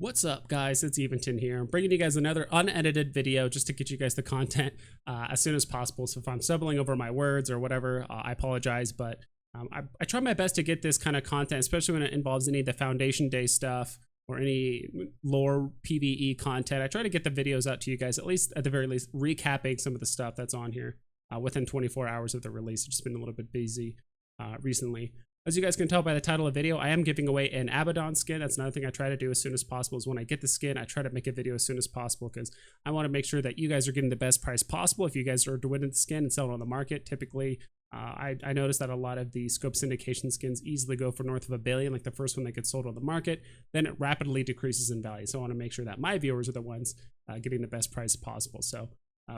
What's up, guys? It's Eventon here. I'm bringing you guys another unedited video just to get you guys the content as soon as possible. So if I'm stumbling over my words or whatever, I apologize, but I try my best to get this kind of content, especially when it involves any of the Foundation Day stuff or any lore PvE content. I try to get the videos out to you guys, at least at the very least, recapping some of the stuff that's on here within 24 hours of the release. I've just been a little bit busy recently. As you guys can tell by the title of the video, I am giving away an Abaddon skin. That's another thing I try to do as soon as possible is when I get the skin, I try to make a video as soon as possible because I want to make sure that you guys are getting the best price possible. If you guys are to win the skin and sell it on the market, typically I noticed that a lot of the scope syndication skins easily go for north of $1 billion, like the first one that gets sold on the market. Then it rapidly decreases in value. So I want to make sure that my viewers are the ones getting the best price possible. So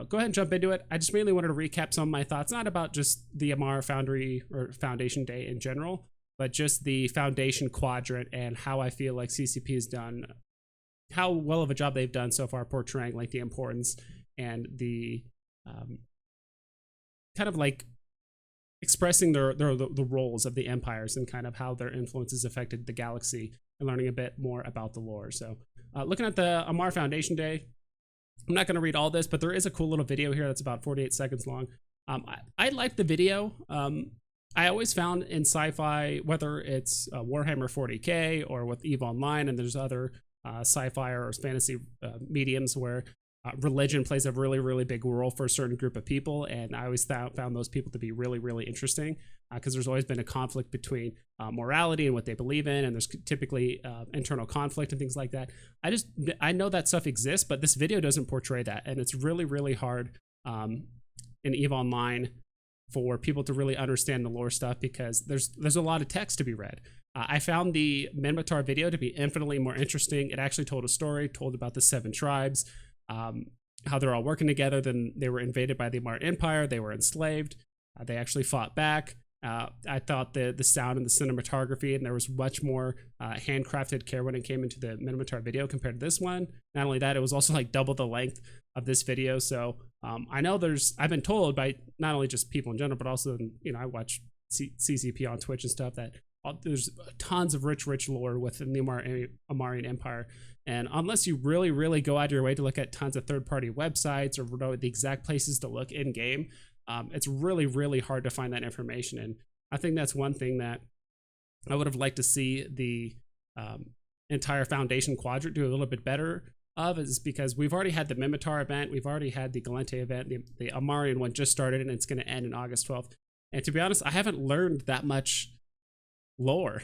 go ahead and jump into it. I just mainly wanted to recap some of my thoughts, not about just the Amar Foundry or Foundation Day in general, but just the Foundation Quadrant and how I feel like CCP has done, how well of a job they've done so far portraying like the importance and the kind of like expressing the roles of the empires and kind of how their influences affected the galaxy and learning a bit more about the lore. So looking at the Amar Foundation Day, I'm not going to read all this, but there is a cool little video here that's about 48 seconds long. I liked the video. I always found in sci-fi, whether it's Warhammer 40K or with EVE Online, and there's other sci-fi or fantasy mediums where religion plays a really, really big role for a certain group of people. And I always found those people to be really, really interesting because there's always been a conflict between morality and what they believe in. And there's typically internal conflict and things like that. I know that stuff exists, but this video doesn't portray that. And it's really, really hard in EVE Online for people to really understand the lore stuff because there's a lot of text to be read. I found the Minmatar video to be infinitely more interesting. It actually told a story, told about the 7 tribes, how they're all working together. Then they were invaded by the Amarr Empire. They were enslaved. They actually fought back. I thought the sound and the cinematography, and there was much more handcrafted care when it came into the Minmatar video compared to this one. Not only that, it was also like double the length of this video. So I know I've been told by not only just people in general, but also, I watch CCP on Twitch and stuff that there's tons of rich lore within the Amarian Empire. And unless you really, really go out of your way to look at tons of third-party websites or know the exact places to look in-game, it's really, really hard to find that information. And I think that's one thing that I would have liked to see the entire Foundation Quadrant do a little bit better of, is because we've already had the Minmatar event, we've already had the Galente event, the Amarian one just started and it's going to end in August 12th. And to be honest, I haven't learned that much lore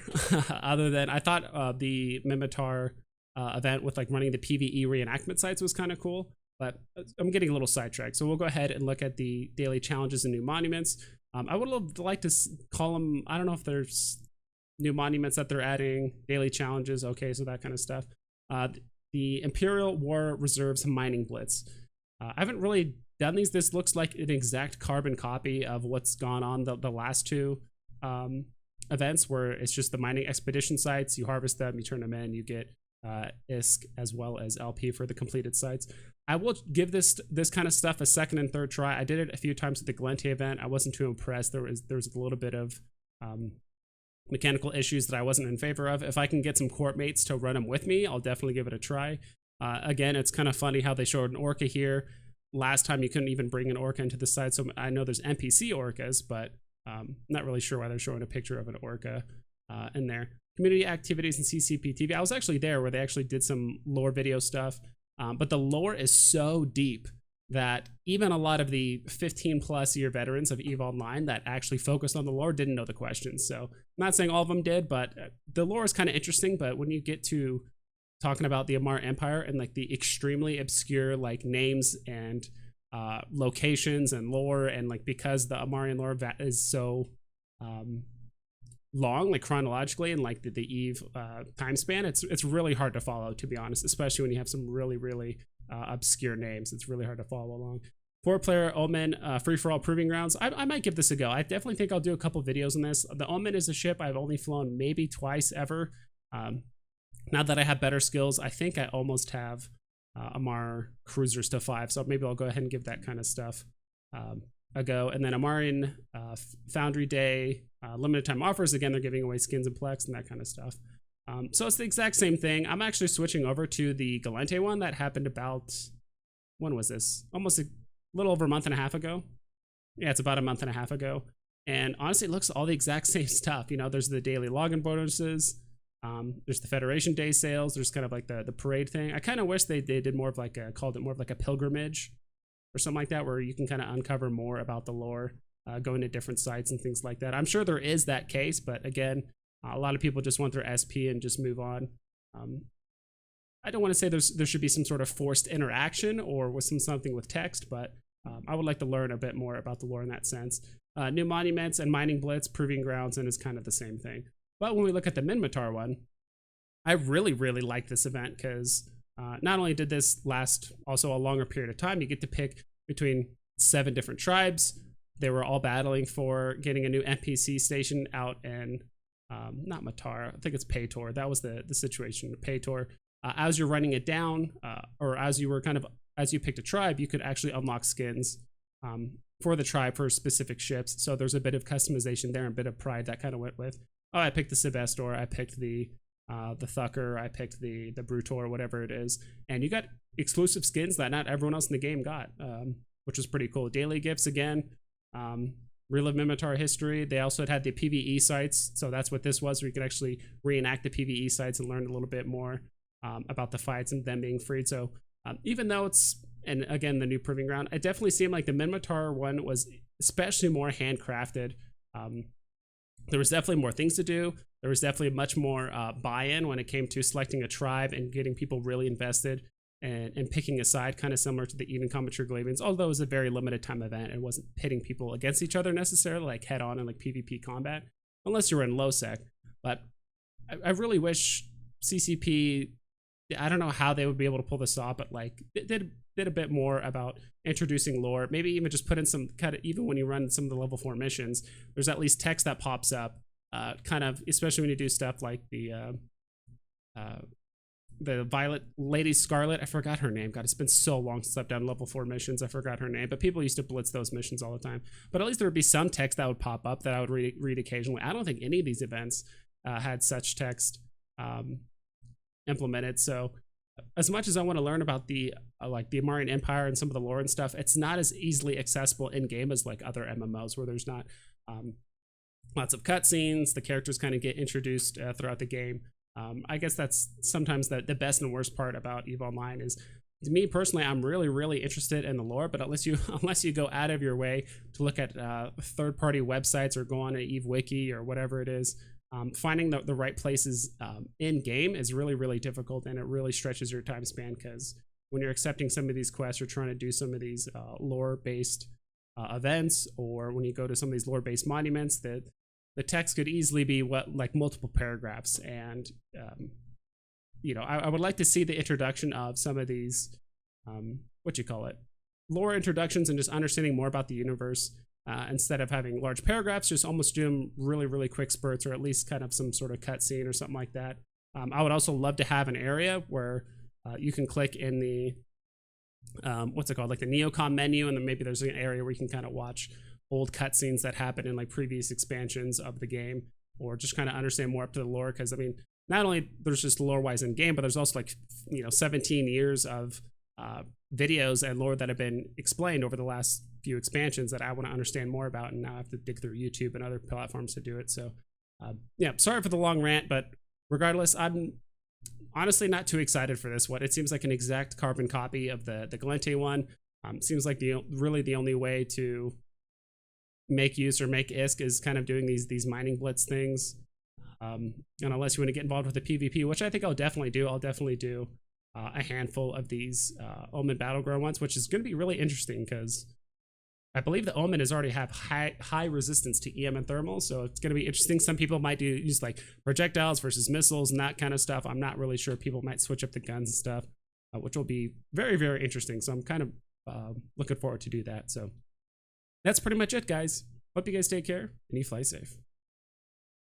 other than I thought the Minmatar event with like running the PvE reenactment sites was kind of cool. But I'm getting a little sidetracked. So we'll go ahead and look at the daily challenges and new monuments. I would have liked to call them, I don't know if there's new monuments that they're adding, daily challenges, okay, so that kind of stuff. The Imperial War Reserves Mining Blitz. I haven't really done these. This looks like an exact carbon copy of what's gone on the last 2 events where it's just the mining expedition sites. You harvest them, you turn them in, you get ISK as well as LP for the completed sites. I will give this kind of stuff a second and third try. I did it a few times at the Galente event. I wasn't too impressed. There was a little bit of mechanical issues that I wasn't in favor of. If I can get some court mates to run them with me, I'll definitely give it a try. Again, it's kind of funny how they showed an orca here. Last time you couldn't even bring an orca into the site, so I know there's NPC orcas, but not really sure why they're showing a picture of an orca in there. Community activities and CCP TV. I was actually there where they actually did some lore video stuff, but the lore is so deep that even a lot of the 15+ year veterans of EVE Online that actually focused on the lore didn't know the questions. So I'm not saying all of them did, but the lore is kind of interesting. But when you get to talking about the Amarr Empire and like the extremely obscure like names and locations and lore, and like because the Amarian lore is so long, like chronologically, and like the EVE time span, it's really hard to follow, to be honest, especially when you have some really, really obscure names. It's really hard to follow along. 4-player Omen free-for-all proving grounds. I might give this a go. I definitely think I'll do a couple videos on this. The Omen is a ship I've only flown maybe twice ever. Now that I have better skills, I think I almost have Amarr cruisers to 5, so maybe I'll go ahead and give that kind of stuff a go. And then Amarian Foundry Day limited time offers. Again, they're giving away skins and plex and that kind of stuff. So it's the exact same thing. I'm actually switching over to the Galente one that happened about, when was this? Almost a little over a month and a half ago. Yeah, it's about a month and a half ago. And honestly, it looks all the exact same stuff. You know, there's the daily login bonuses. There's the Federation Day sales. There's kind of like the parade thing. I kind of wish they did more of like called it more of like a pilgrimage or something like that, where you can kind of uncover more about the lore, going to different sites and things like that. I'm sure there is that case, but again, a lot of people just want their SP and just move on. I don't want to say there should be some sort of forced interaction or with something with text, but I would like to learn a bit more about the lore in that sense. New monuments and mining blitz, proving grounds, and is kind of the same thing. But when we look at the Minmatar one, I really, really like this event because not only did this last also a longer period of time, you get to pick between 7 different tribes. They were all battling for getting a new NPC station out in, not Matar, I think it's Paytor. That was the situation, Paytor. As you're running it down, or as you picked a tribe, you could actually unlock skins for the tribe for specific ships. So there's a bit of customization there and a bit of pride that kind of went with, oh, I picked the Sebestor, I picked the Thucker, I picked the Brutor, whatever it is. And you got exclusive skins that not everyone else in the game got, which was pretty cool. Daily gifts again, relive Minmatar history. They also had the PvE sites. So that's what this was, where you could actually reenact the PvE sites and learn a little bit more about the fights and them being freed. So even though it's, and again, the new proving ground, it definitely seemed like the Minmatar one was especially more handcrafted. There was definitely more things to do. There was definitely much more buy-in when it came to selecting a tribe and getting people really invested and picking a side, kind of similar to the Eden Combat Triglavians, although it was a very limited time event. It wasn't pitting people against each other necessarily, like head-on and like PvP combat, unless you were in low sec. But I really wish CCP, I don't know how they would be able to pull this off, but like did a bit more about introducing lore. Maybe even just put in some kind of, even when you run some of the level 4 missions, there's at least text that pops up, kind of, especially when you do stuff like the Violet Lady Scarlet. I forgot her name. God, it's been so long since I've done level 4 missions. I forgot her name, but people used to blitz those missions all the time. But at least there would be some text that would pop up that I would read occasionally. I don't think any of these events had such text implemented. So as much as I want to learn about the like the Amarian Empire and some of the lore and stuff, it's not as easily accessible in game as like other MMOs, where there's not lots of cutscenes. The characters kind of get introduced throughout the game. I guess that's sometimes the best and worst part about EVE Online is, to me personally, I'm really, really interested in the lore, but unless you go out of your way to look at third-party websites or go on an EVE wiki or whatever it is, finding the right places in game is really, really difficult, and it really stretches your time span, because when you're accepting some of these quests or trying to do some of these lore-based events, or when you go to some of these lore-based monuments, that the text could easily be like multiple paragraphs. And you know, I would like to see the introduction of some of these lore introductions, and just understanding more about the universe. Instead of having large paragraphs, just almost do them really, really quick spurts, or at least kind of some sort of cutscene or something like that. I would also love to have an area where you can click in the, like the Neocom menu, and then maybe there's an area where you can kind of watch old cutscenes that happened in like previous expansions of the game, or just kind of understand more up to the lore. Because I mean, not only there's just lore-wise in game, but there's also like 17 years of videos and lore that have been explained over the last few expansions that I want to understand more about, and now I have to dig through YouTube and other platforms to do it. So yeah, sorry for the long rant, but regardless, I'm honestly not too excited for this one. It seems like an exact carbon copy of the Galente one. Seems like the only way to make use or make ISK is kind of doing these mining blitz things. And unless you want to get involved with the PvP, which I think I'll definitely do. I'll definitely do a handful of these Omen Battleground ones, which is going to be really interesting, because I believe the Omen is already have high resistance to EM and thermal, so it's going to be interesting. Some people might use like projectiles versus missiles and that kind of stuff. I'm not really sure. People might switch up the guns and stuff, which will be very, very interesting. So I'm kind of looking forward to do that. So that's pretty much it, guys. Hope you guys take care and you fly safe.